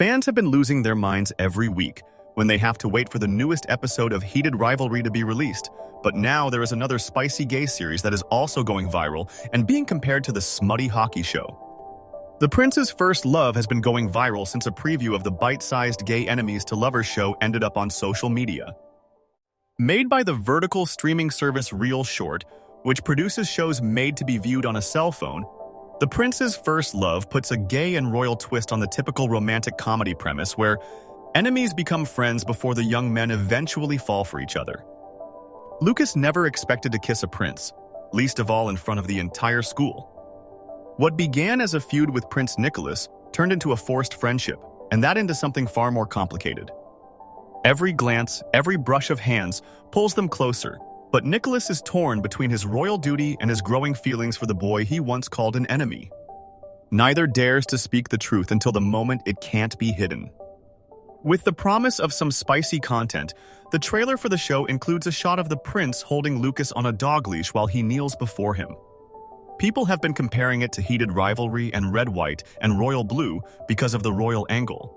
Fans have been losing their minds every week when they have to wait for the newest episode of Heated Rivalry to be released. But now there is another spicy gay series that is also going viral and being compared to the smutty hockey show. The Prince's First Love has been going viral since a preview of the bite-sized gay enemies to lovers show ended up on social media. Made by the vertical streaming service Real Short, which produces shows made to be viewed on a cell phone, The Prince's First Love puts a gay and royal twist on the typical romantic comedy premise where enemies become friends before the young men eventually fall for each other. Lucas never expected to kiss a prince, least of all in front of the entire school. What began as a feud with Prince Nicholas turned into a forced friendship, and that into something far more complicated. Every glance, every brush of hands pulls them closer, but Nicholas is torn between his royal duty and his growing feelings for the boy he once called an enemy. Neither dares to speak the truth until the moment it can't be hidden. With the promise of some spicy content, the trailer for the show includes a shot of the prince holding Lucas on a dog leash while he kneels before him. People have been comparing it to Heated Rivalry and Red, White, and Royal Blue because of the royal angle.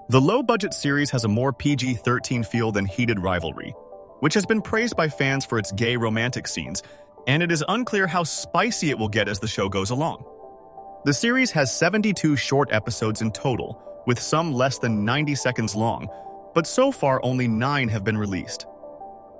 The low-budget series has a more PG-13 feel than Heated Rivalry, which has been praised by fans for its gay romantic scenes, and it is unclear how spicy it will get as the show goes along. The series has 72 short episodes in total, with some less than 90 seconds long, but so far only 9 have been released.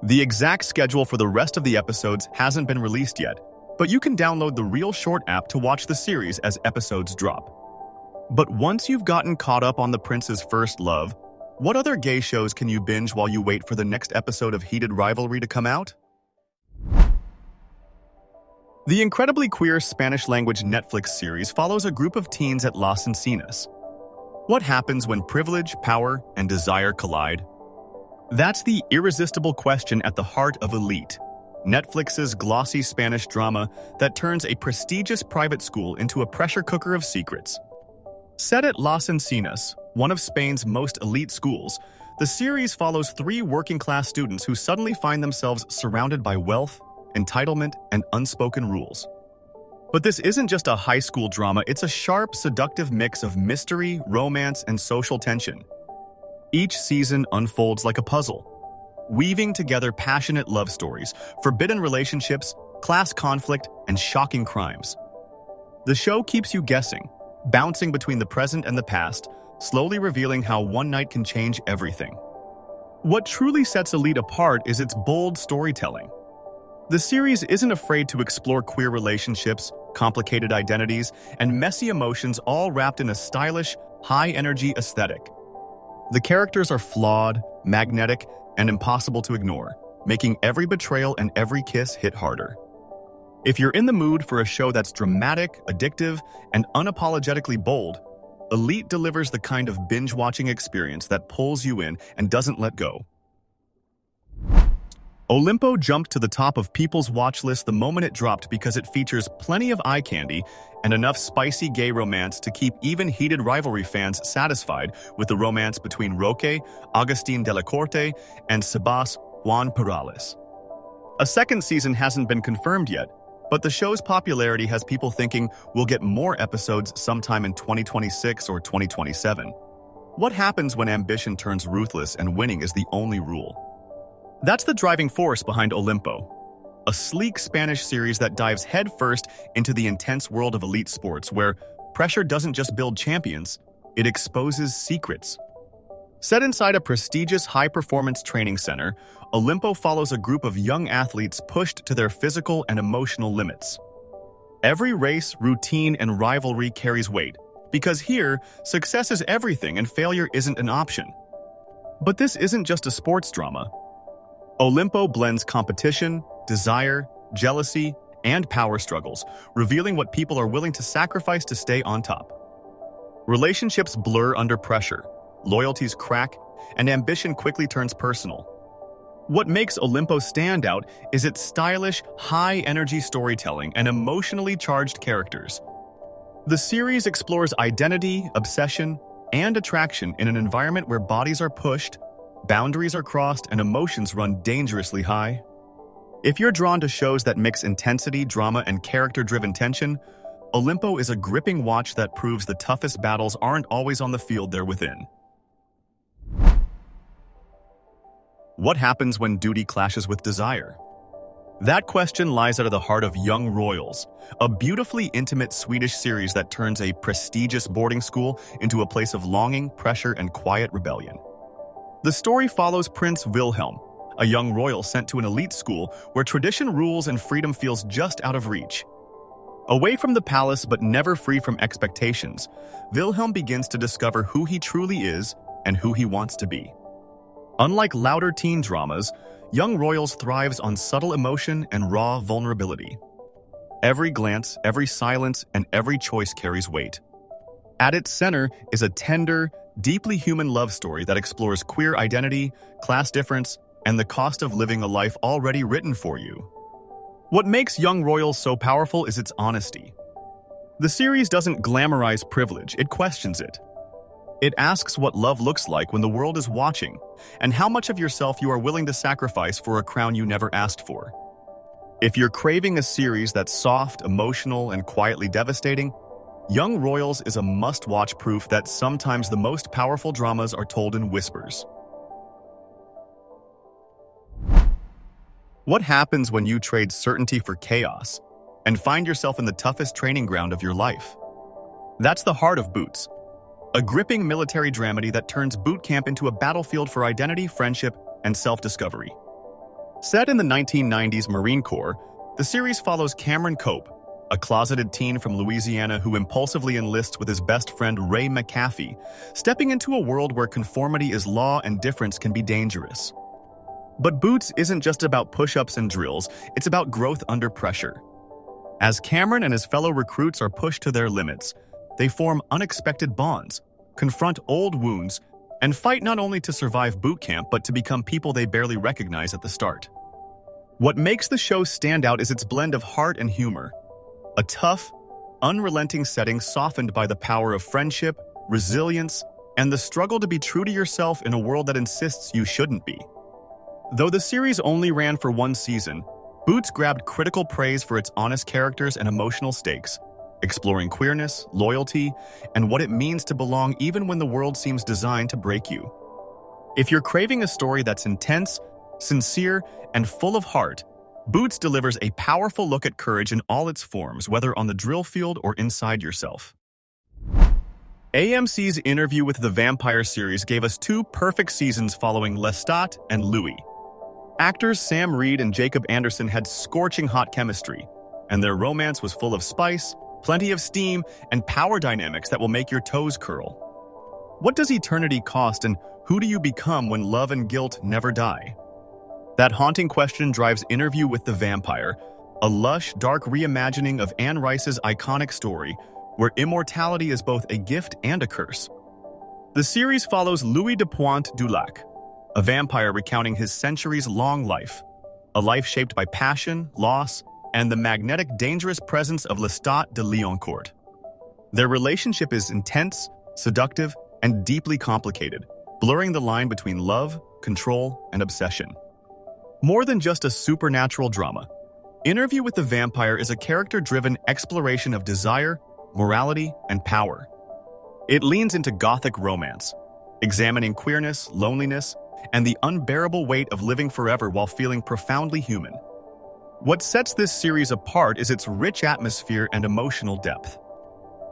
The exact schedule for the rest of the episodes hasn't been released yet, but you can download the Real Short app to watch the series as episodes drop. But once you've gotten caught up on The Prince's First Love, what other gay shows can you binge while you wait for the next episode of Heated Rivalry to come out? The incredibly queer Spanish-language Netflix series follows a group of teens at Las Encinas. What happens when privilege, power, and desire collide? That's the irresistible question at the heart of Elite, Netflix's glossy Spanish drama that turns a prestigious private school into a pressure cooker of secrets. Set at Las Encinas, one of Spain's most elite schools, the series follows 3 working-class students who suddenly find themselves surrounded by wealth, entitlement, and unspoken rules. But this isn't just a high school drama, it's a sharp, seductive mix of mystery, romance, and social tension. Each season unfolds like a puzzle, weaving together passionate love stories, forbidden relationships, class conflict, and shocking crimes. The show keeps you guessing, bouncing between the present and the past, slowly revealing how one night can change everything. What truly sets Elite apart is its bold storytelling. The series isn't afraid to explore queer relationships, complicated identities, and messy emotions all wrapped in a stylish, high-energy aesthetic. The characters are flawed, magnetic, and impossible to ignore, making every betrayal and every kiss hit harder. If you're in the mood for a show that's dramatic, addictive, and unapologetically bold, Elite delivers the kind of binge-watching experience that pulls you in and doesn't let go. Olympo jumped to the top of people's watch list the moment it dropped because it features plenty of eye candy and enough spicy gay romance to keep even Heated Rivalry fans satisfied with the romance between Roque, Agustin de la Corte, and Sebas Juan Perales. A second season hasn't been confirmed yet, but the show's popularity has people thinking we'll get more episodes sometime in 2026 or 2027. What happens when ambition turns ruthless and winning is the only rule? That's the driving force behind Olympo, a sleek Spanish series that dives headfirst into the intense world of elite sports where pressure doesn't just build champions, it exposes secrets. Set inside a prestigious high-performance training center, Olympo follows a group of young athletes pushed to their physical and emotional limits. Every race, routine, and rivalry carries weight, because here, success is everything and failure isn't an option. But this isn't just a sports drama. Olympo blends competition, desire, jealousy, and power struggles, revealing what people are willing to sacrifice to stay on top. Relationships blur under pressure, loyalties crack, and ambition quickly turns personal. What makes Olympo stand out is its stylish, high-energy storytelling and emotionally charged characters. The series explores identity, obsession, and attraction in an environment where bodies are pushed, boundaries are crossed, and emotions run dangerously high. If you're drawn to shows that mix intensity, drama, and character-driven tension, Olympo is a gripping watch that proves the toughest battles aren't always on the field, they're within. What happens when duty clashes with desire? That question lies at the heart of Young Royals, a beautifully intimate Swedish series that turns a prestigious boarding school into a place of longing, pressure, and quiet rebellion. The story follows Prince Wilhelm, a young royal sent to an elite school where tradition rules and freedom feels just out of reach. Away from the palace but never free from expectations, Wilhelm begins to discover who he truly is and who he wants to be. Unlike louder teen dramas, Young Royals thrives on subtle emotion and raw vulnerability. Every glance, every silence, and every choice carries weight. At its center is a tender, deeply human love story that explores queer identity, class difference, and the cost of living a life already written for you. What makes Young Royals so powerful is its honesty. The series doesn't glamorize privilege, it questions it. It asks what love looks like when the world is watching, and how much of yourself you are willing to sacrifice for a crown you never asked for. If you're craving a series that's soft, emotional, and quietly devastating, Young Royals is a must-watch, proof that sometimes the most powerful dramas are told in whispers. What happens when you trade certainty for chaos and find yourself in the toughest training ground of your life? That's the heart of Boots, a gripping military dramedy that turns boot camp into a battlefield for identity, friendship, and self-discovery. Set in the 1990s Marine Corps, the series follows Cameron Cope, a closeted teen from Louisiana who impulsively enlists with his best friend Ray McAfee, stepping into a world where conformity is law and difference can be dangerous. But Boots isn't just about push-ups and drills, it's about growth under pressure. As Cameron and his fellow recruits are pushed to their limits, they form unexpected bonds, confront old wounds, and fight not only to survive boot camp but to become people they barely recognize at the start. What makes the show stand out is its blend of heart and humor. A tough, unrelenting setting softened by the power of friendship, resilience, and the struggle to be true to yourself in a world that insists you shouldn't be. Though the series only ran for one season, Boots grabbed critical praise for its honest characters and emotional stakes, exploring queerness, loyalty, and what it means to belong even when the world seems designed to break you. If you're craving a story that's intense, sincere, and full of heart, Boots delivers a powerful look at courage in all its forms, whether on the drill field or inside yourself. AMC's Interview with the Vampire series gave us two perfect seasons following Lestat and Louis. Actors Sam Reed and Jacob Anderson had scorching hot chemistry, and their romance was full of spice, plenty of steam, and power dynamics that will make your toes curl. What does eternity cost, and who do you become when love and guilt never die? That haunting question drives Interview with the Vampire, a lush, dark reimagining of Anne Rice's iconic story, where immortality is both a gift and a curse. The series follows Louis de Pointe-du-Lac, a vampire recounting his centuries-long life, a life shaped by passion, loss, and the magnetic, dangerous presence of Lestat de Lioncourt. Their relationship is intense, seductive, and deeply complicated, blurring the line between love, control, and obsession. More than just a supernatural drama, Interview with the Vampire is a character-driven exploration of desire, morality, and power. It leans into gothic romance, examining queerness, loneliness, and the unbearable weight of living forever while feeling profoundly human. What sets this series apart is its rich atmosphere and emotional depth.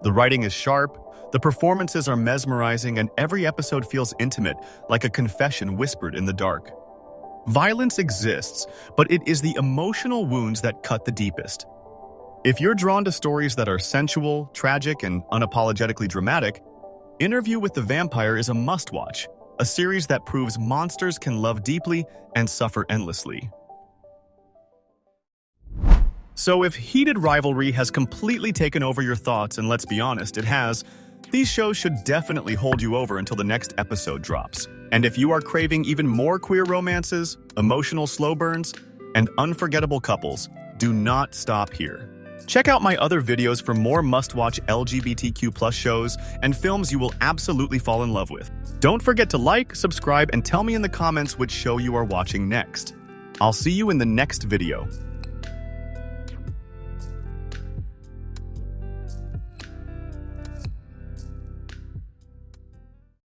The writing is sharp, the performances are mesmerizing, and every episode feels intimate, like a confession whispered in the dark. Violence exists, but it is the emotional wounds that cut the deepest. If you're drawn to stories that are sensual, tragic, and unapologetically dramatic, Interview with the Vampire is a must-watch, a series that proves monsters can love deeply and suffer endlessly. So if Heated Rivalry has completely taken over your thoughts, and let's be honest, it has, these shows should definitely hold you over until the next episode drops. And if you are craving even more queer romances, emotional slow burns, and unforgettable couples, do not stop here. Check out my other videos for more must-watch LGBTQ+ shows and films you will absolutely fall in love with. Don't forget to like, subscribe, and tell me in the comments which show you are watching next. I'll see you in the next video.